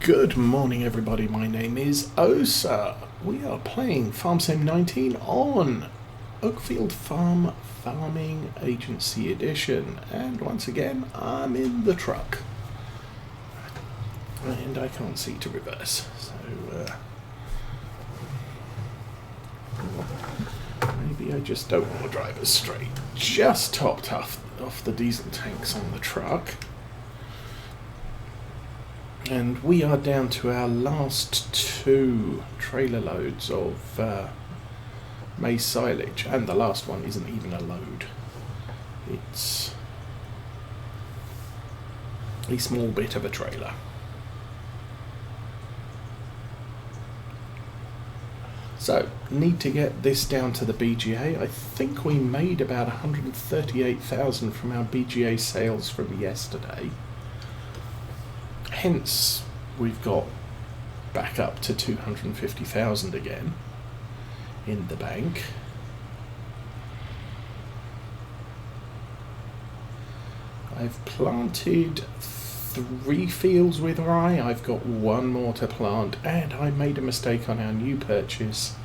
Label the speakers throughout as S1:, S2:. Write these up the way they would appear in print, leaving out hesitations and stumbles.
S1: Good morning everybody, my name is Osa. We are playing FS19 on Oakfield Farming Agency Edition, and once again I'm in the truck and I can't see to reverse, so maybe I just don't want to drive us straight. Just topped off the diesel tanks on the truck. And we are down to our last 2 trailer loads of maize silage, and the last one isn't even a load. It's a small bit of a trailer. So, need to get this down to the BGA. I think we made about 138,000 from our BGA sales from yesterday. Hence, we've got back up to 250,000 again in the bank. I've planted 3 fields with rye. I've got 1 more to plant, and I made a mistake on our new purchase.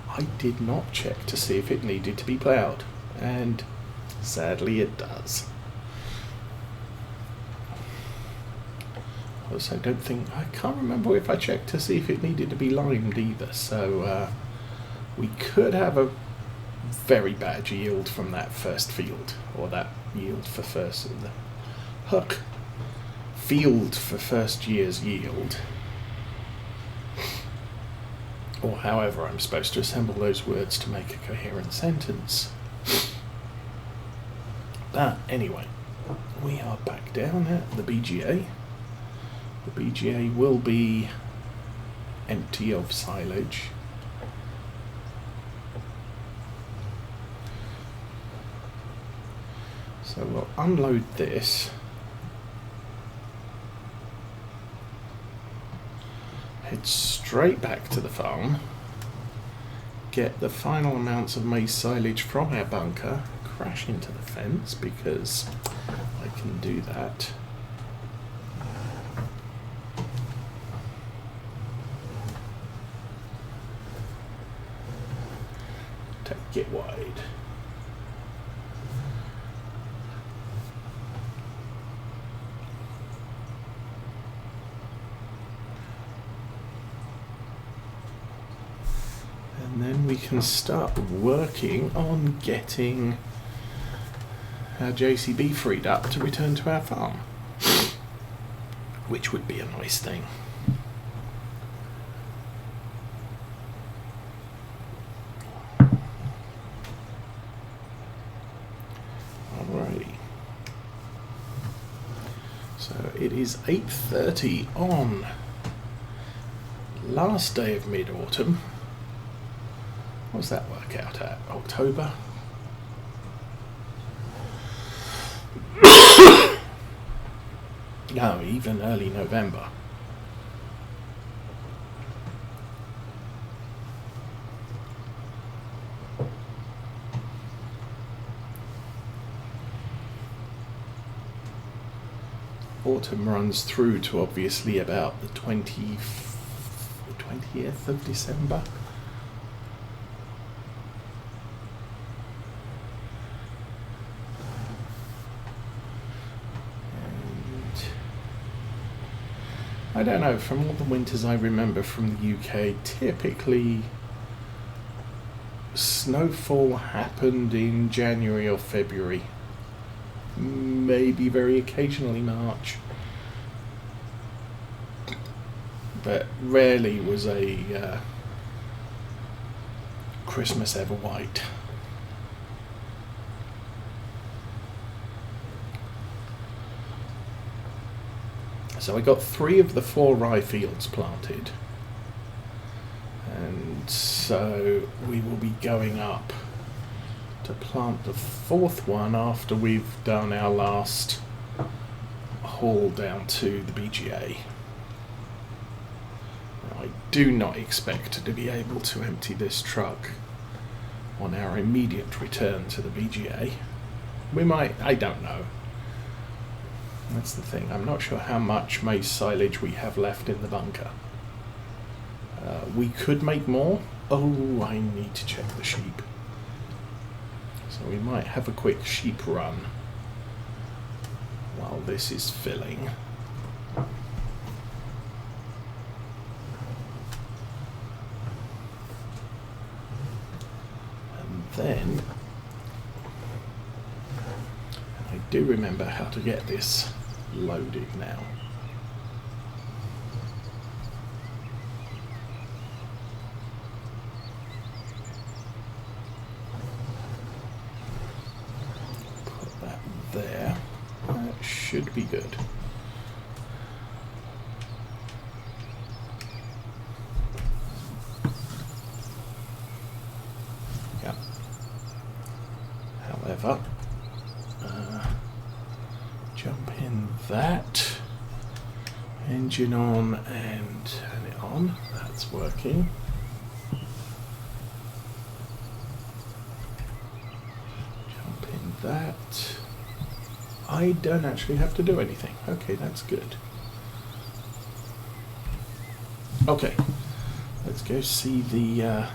S1: I did not check to see if it needed to be ploughed, and sadly it does. Also, I can't remember if I checked to see if it needed to be limed either, so we could have a very bad yield from that first field, or that yield for first, field for first year's yield, or however I'm supposed to assemble those words to make a coherent sentence. But anyway, we are back down at the BGA. The BGA will be empty of silage. So we'll unload this. Head straight back to the farm. Get the final amounts of maize silage from our bunker. Crash into the fence because I can do that. Take it wide. And then we can start working on getting our JCB freed up to return to our farm, which would be a nice thing. So it is 8:30 on last day of mid-autumn. What does that work out at? October? No, even early November. Autumn runs through to obviously about the 20th of December. And I don't know, from all the winters I remember from the UK, typically snowfall happened in January or February. Maybe very occasionally March, but rarely was a Christmas ever white. So I got 3 of the 4 rye fields planted, and so we will be going up to plant the 4th one after we've done our last haul down to the BGA. I do not expect to be able to empty this truck on our immediate return to the BGA. We might, I don't know. That's the thing. I'm not sure how much maize silage we have left in the bunker. We could make more. Oh, I need to check the sheep. So we might have a quick sheep run while this is filling. And then I do remember how to get this loaded now. Put that there. That should be good. Yeah. However, jump in that. Engine on and turn it on. That's working. Jump in that. I don't actually have to do anything. Okay, that's good. Okay, let's go see the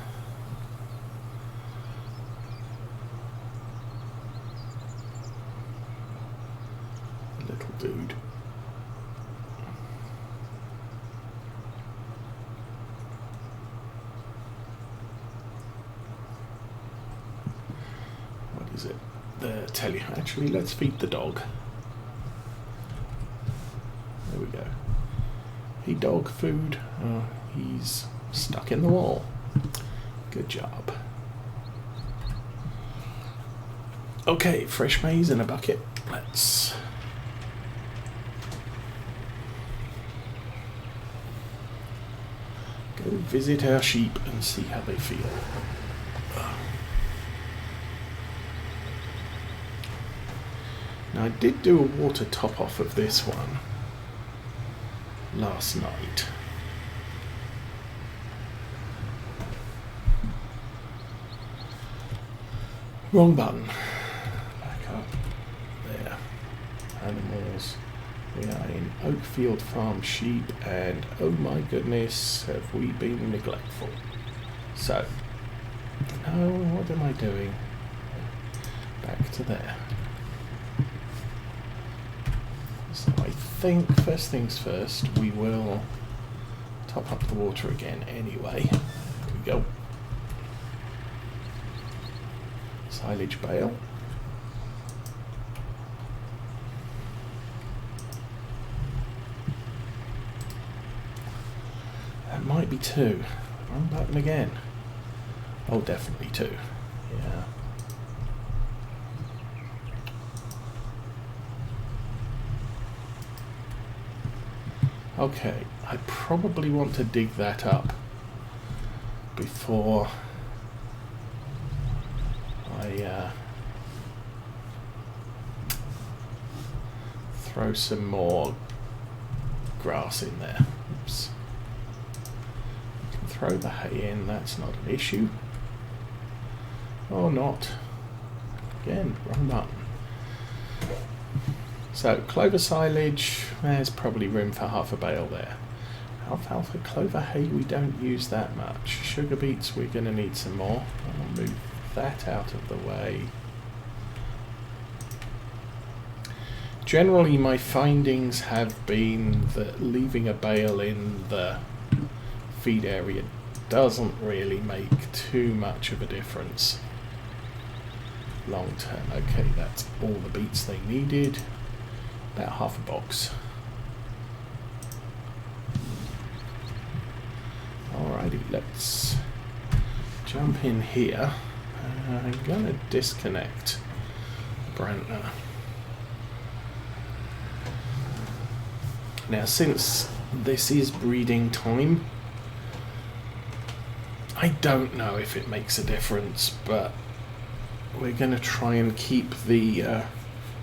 S1: little dude. What is it? Tell you. Actually, let's feed the dog. There we go. He dog food. He's stuck in the wall. Good job. Okay, fresh maize in a bucket. Let's go visit our sheep and see how they feel. Now I did do a water top off of this one last night. Wrong button. Back up. There. Animals. We are in Oakfield Farm sheep, and oh my goodness, have we been neglectful. So, no, what am I doing? Back to there. So I think, first things first, we will top up the water again anyway. There we go. Silage bale. That might be 2. Wrong button again. Oh, definitely 2. Yeah. Okay, I probably want to dig that up before I throw some more grass in there. Oops. I can throw the hay in, that's not an issue. Or not. Again, wrong button. So, clover silage, there's probably room for half a bale there. Alfalfa, clover hay, we don't use that much. Sugar beets, we're going to need some more. I'll move that out of the way. Generally, my findings have been that leaving a bale in the feed area doesn't really make too much of a difference long term. Okay, that's all the beets they needed. About half a box. Alrighty, let's jump in here. I'm going to disconnect Brantner. Now, since this is breeding time, I don't know if it makes a difference, but we're going to try and keep the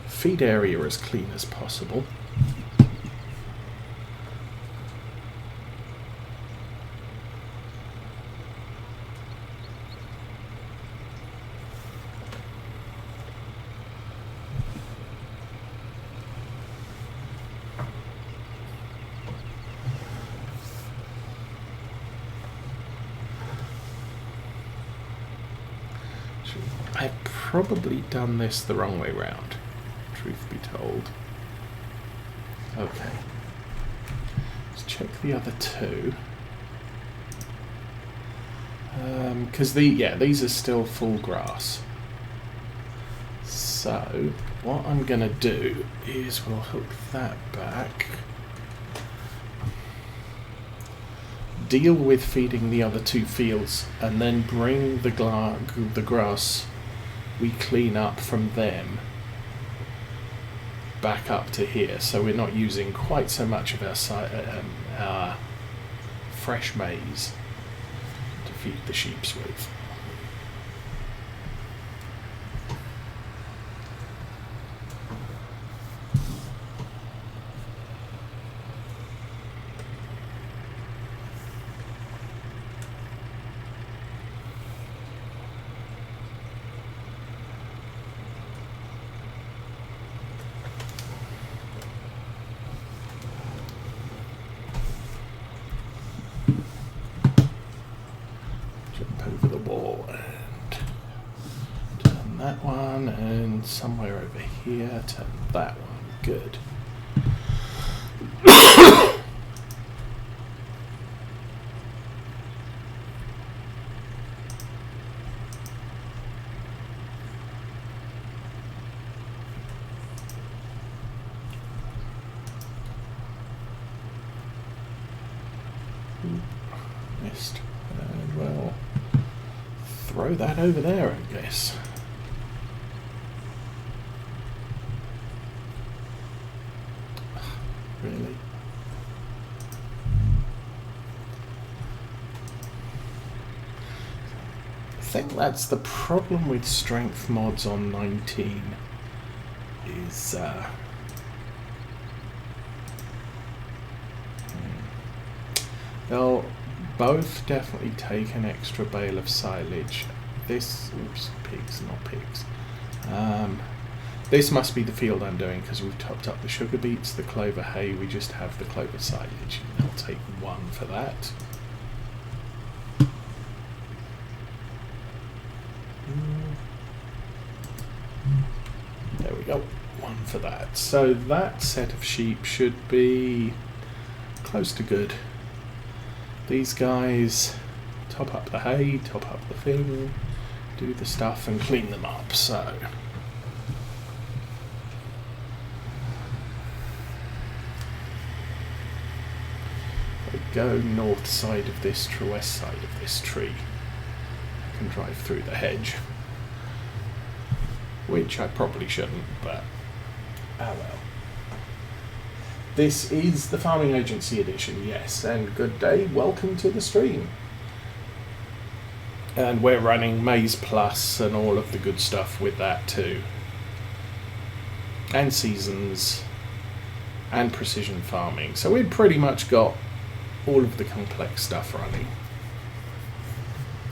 S1: feed area as clean as possible. I've probably done this the wrong way round, truth be told. Okay. Let's check the other two. Because these are still full grass. So what I'm going to do is we'll hook that back. Deal with feeding the other two fields and then bring the grass we clean up from them back up to here, so we're not using quite so much of our fresh maize to feed the sheep with. Over the wall and turn that one, and somewhere over here turn that one. Good. Missed. And well, throw that over there, I guess. Really? I think that's the problem with strength mods on 19 is they'll both definitely take an extra bale of silage. This, oops, pigs, not pigs. This must be the field I'm doing because we've topped up the sugar beets, the clover hay, we just have the clover silage. I'll take one for that. There we go, one for that. So that set of sheep should be close to good. These guys top up the hay, top up the thing, do the stuff and clean them up, so. I go north side of this to west side of this tree. I can drive through the hedge. Which I probably shouldn't, but oh well. This is the Farming Agency edition, yes, and good day, welcome to the stream. And we're running Maize Plus and all of the good stuff with that too. And seasons, and precision farming. So we've pretty much got all of the complex stuff running.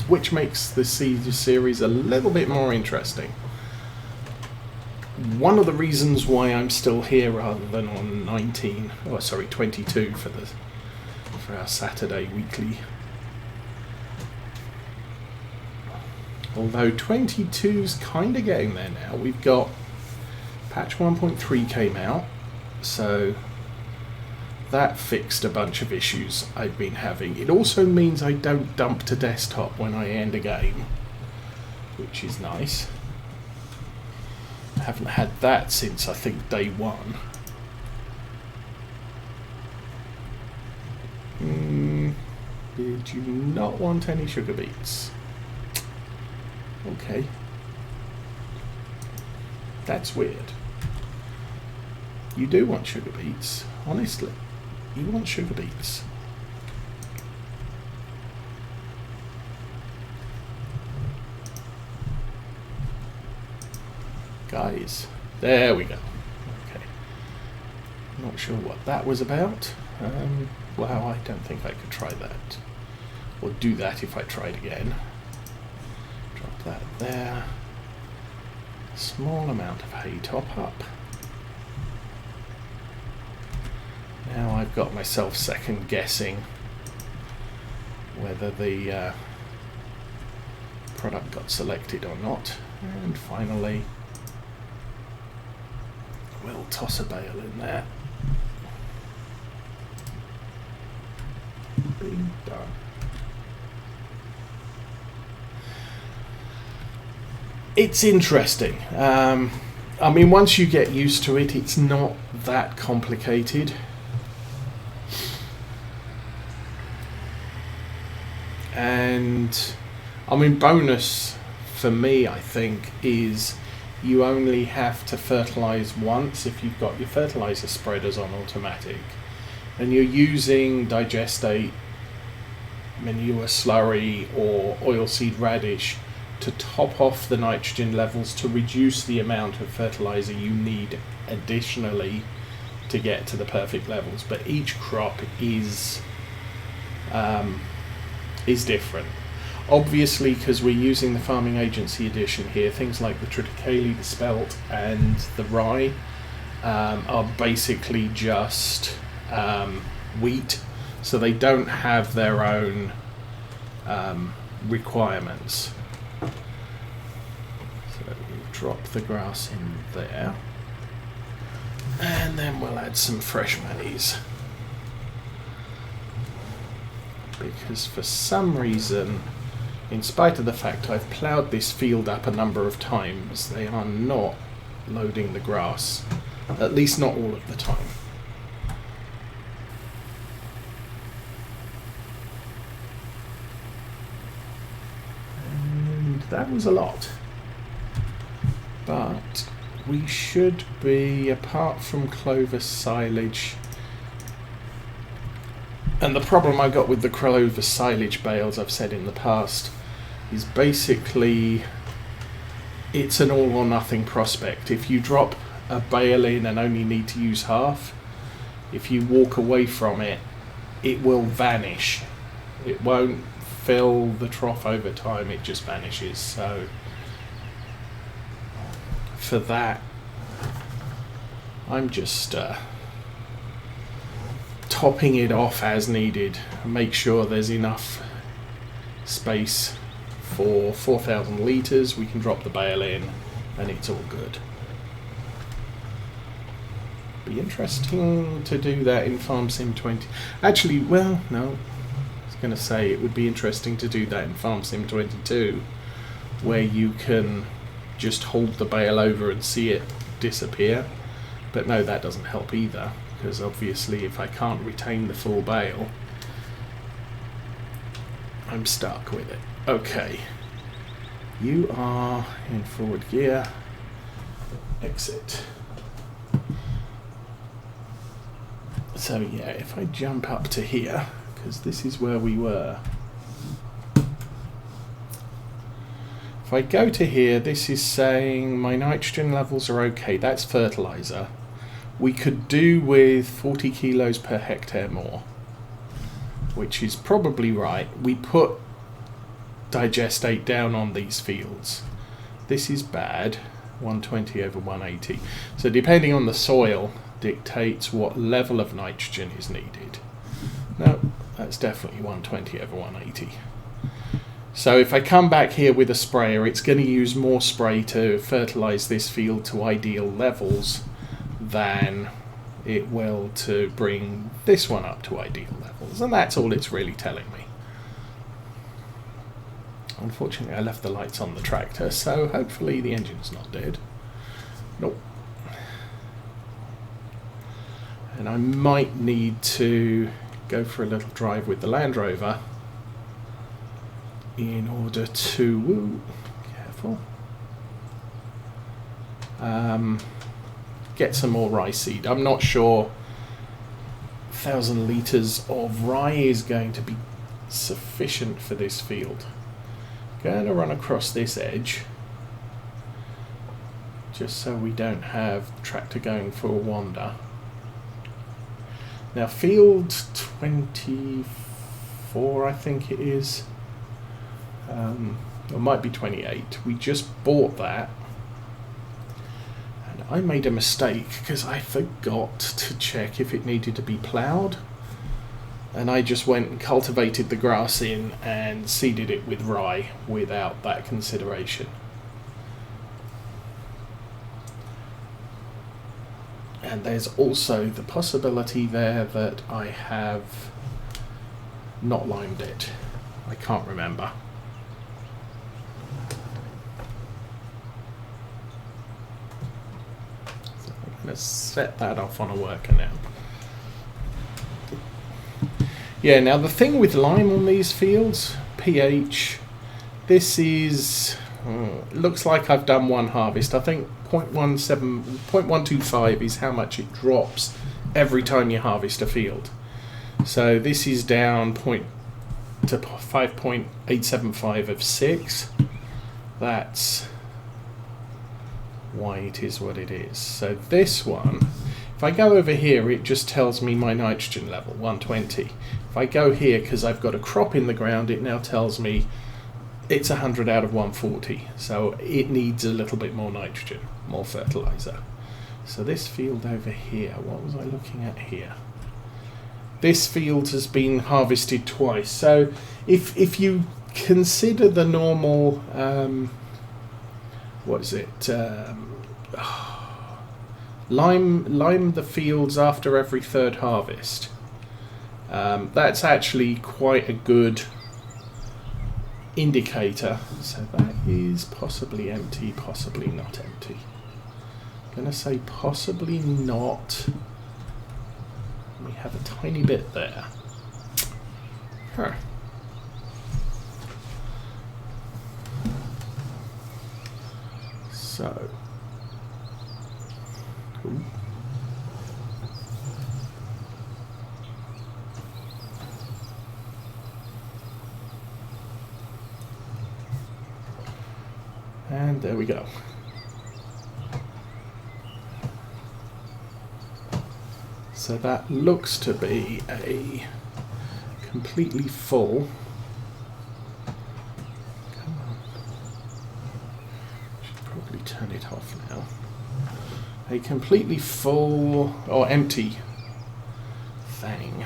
S1: Which makes the series a little bit more interesting. One of the reasons why I'm still here rather than on 22 for our Saturday weekly. Although 22's kind of getting there now. We've got patch 1.3 came out, so that fixed a bunch of issues I've been having. It also means I don't dump to desktop when I end a game, which is nice. I haven't had that since I think day one. Did you not want any sugar beets? Okay. That's weird. You do want sugar beets, honestly. You want sugar beets. Guys, there we go. Okay. Not sure what that was about. Wow, I don't think I could try that. Or do that if I tried again. Drop that there. Small amount of hay top up. Now I've got myself second guessing whether the product got selected or not. And finally, we'll toss a bale in there. Being done. It's interesting. I mean, once you get used to it, it's not that complicated. And I mean, bonus for me, I think, is you only have to fertilize once if you've got your fertilizer spreaders on automatic and you're using digestate, manure slurry or oilseed radish to top off the nitrogen levels to reduce the amount of fertilizer you need additionally to get to the perfect levels. But each crop is different. Obviously, because we're using the farming agency edition here, things like the triticale, the spelt and the rye are basically just wheat, so they don't have their own requirements. So we'll drop the grass in there, and then we'll add some fresh maize, because for some reason, in spite of the fact I've ploughed this field up a number of times, they are not loading the grass, at least not all of the time. And that was a lot. But we should be, apart from clover silage, and the problem I got with the clover silage bales, I've said in the past, is basically it's an all or nothing prospect. If you drop a bale in and only need to use half, if you walk away from it, it will vanish. It won't fill the trough over time, it just vanishes. So for that, I'm just topping it off as needed. Make sure there's enough space for 4,000 litres. We can drop the bale in and it's all good. Be interesting to do that in Farm Sim 20. Actually, well, no. I was going to say it would be interesting to do that in Farm Sim 22, where you can just hold the bale over and see it disappear. But no, that doesn't help either, because obviously if I can't retain the full bale, I'm stuck with it. Okay, you are in forward gear, exit. So yeah, if I jump up to here, because this is where we were. If I go to here, this is saying my nitrogen levels are okay. That's fertilizer. We could do with 40 kilos per hectare more, which is probably right. We put digestate down on these fields. This is bad, 120 over 180. So depending on the soil dictates what level of nitrogen is needed. No, that's definitely 120 over 180. So if I come back here with a sprayer, it's going to use more spray to fertilize this field to ideal levels than it will to bring this one up to ideal levels. And that's all it's really telling me. Unfortunately, I left the lights on the tractor, so hopefully the engine's not dead. Nope. And I might need to go for a little drive with the Land Rover in order to, careful, get some more rye seed. I'm not sure 1,000 litres of rye is going to be sufficient for this field. Going to run across this edge just so we don't have the tractor going for a wander. Now field 24, I think it is, it might be 28. We just bought that, and I made a mistake because I forgot to check if it needed to be ploughed. and I just went and cultivated the grass in and seeded it with rye without that consideration. And there's also the possibility there that I have not limed it. I can't remember. So I'm going to set that off on a worker now. Yeah, now the thing with lime on these fields, pH, this is, looks like I've done one harvest. I think 0.125 is how much it drops every time you harvest a field. So this is down to 5.875 of 6. That's why it is what it is. So this one, if I go over here, it just tells me my nitrogen level, 120. If I go here, because I've got a crop in the ground, it now tells me it's 100 out of 140. So it needs a little bit more nitrogen, more fertilizer. So this field over here, what was I looking at here? This field has been harvested twice. So if you consider the normal, what is it? Lime the fields after every third harvest. That's actually quite a good indicator. So that is possibly empty, possibly not empty. I'm going to say possibly not. We have a tiny bit there. Huh. So. Ooh. And there we go. So that looks to be a completely full. Come on. Should probably turn it off now. A completely full or empty thing.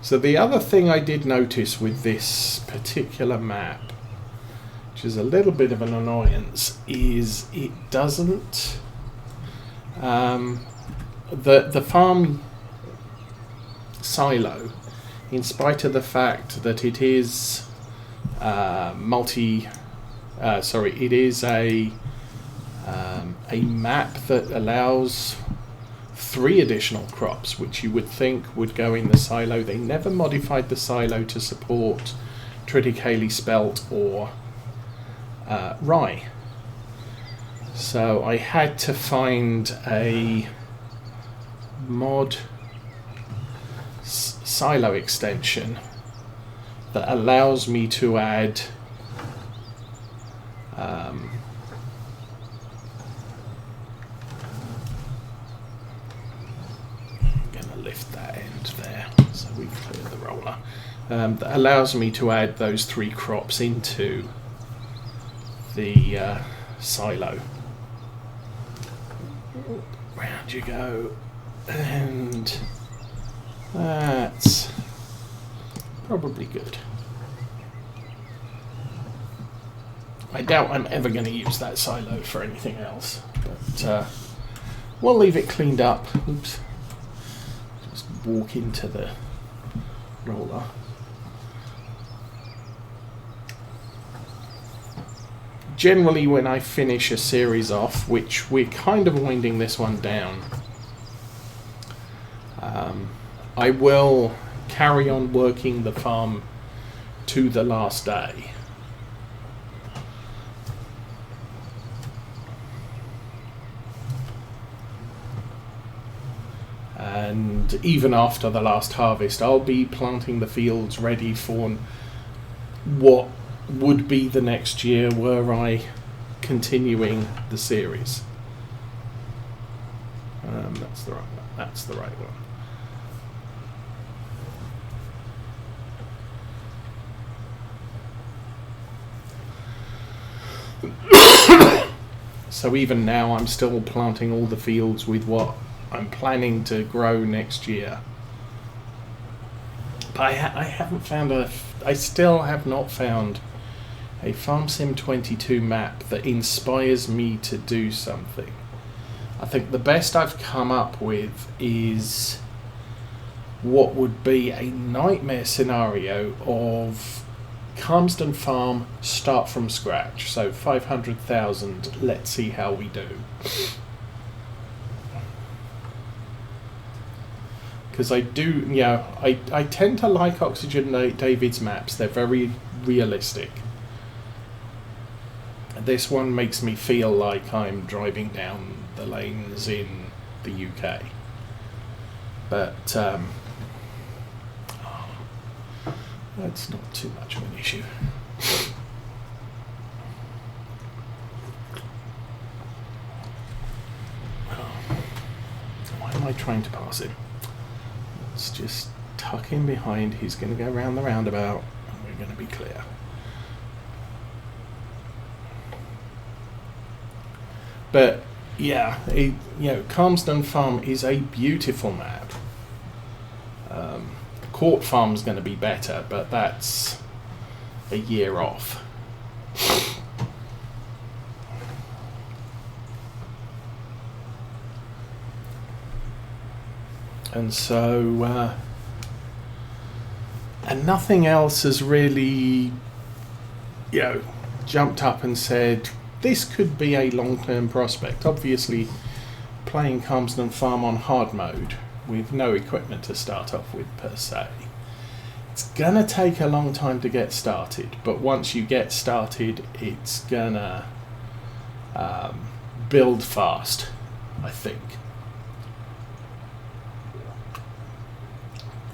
S1: So the other thing I did notice with this particular map, which is a little bit of an annoyance, is it doesn't, the farm silo, in spite of the fact that it is it is a map that allows 3 additional crops, which you would think would go in the silo. They never modified the silo to support triticale, spelt, or rye. So I had to find a mod silo extension that allows me to add lift that end there so we clear the roller, that allows me to add those 3 crops into the silo. Round you go, and that's probably good. I doubt I'm ever going to use that silo for anything else, but we'll leave it cleaned up. Oops. Walk into the roller. Generally, when I finish a series off, which we're kind of winding this one down, I will carry on working the farm to the last day. And even after the last harvest, I'll be planting the fields ready for what would be the next year were I continuing the series. That's the right one. That's the right one. So even now I'm still planting all the fields with what I'm planning to grow next year. But I haven't found I still have not found a FarmSim 22 map that inspires me to do something. I think the best I've come up with is what would be a nightmare scenario of Calmsden Farm start from scratch. So 500,000, let's see how we do. Because I do, I tend to like Oxygen David's maps. They're very realistic. This one makes me feel like I'm driving down the lanes in the UK. But that's not too much of an issue. Why am I trying to pass him? Let's just tuck him behind. He's going to go round the roundabout and we're going to be clear. But yeah, Calmsden Farm is a beautiful map. Court Farm's going to be better, but that's a year off. And so, and nothing else has really, jumped up and said, this could be a long-term prospect. Obviously, playing Calmsden Farm on hard mode with no equipment to start off with per se, it's gonna take a long time to get started. But once you get started, it's gonna build fast, I think.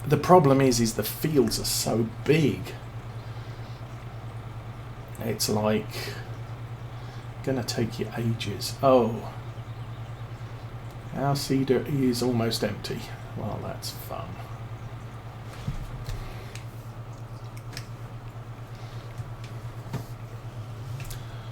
S1: The problem is the fields are so big. It's like gonna take you ages. Oh, our cedar is almost empty. Well, that's fun.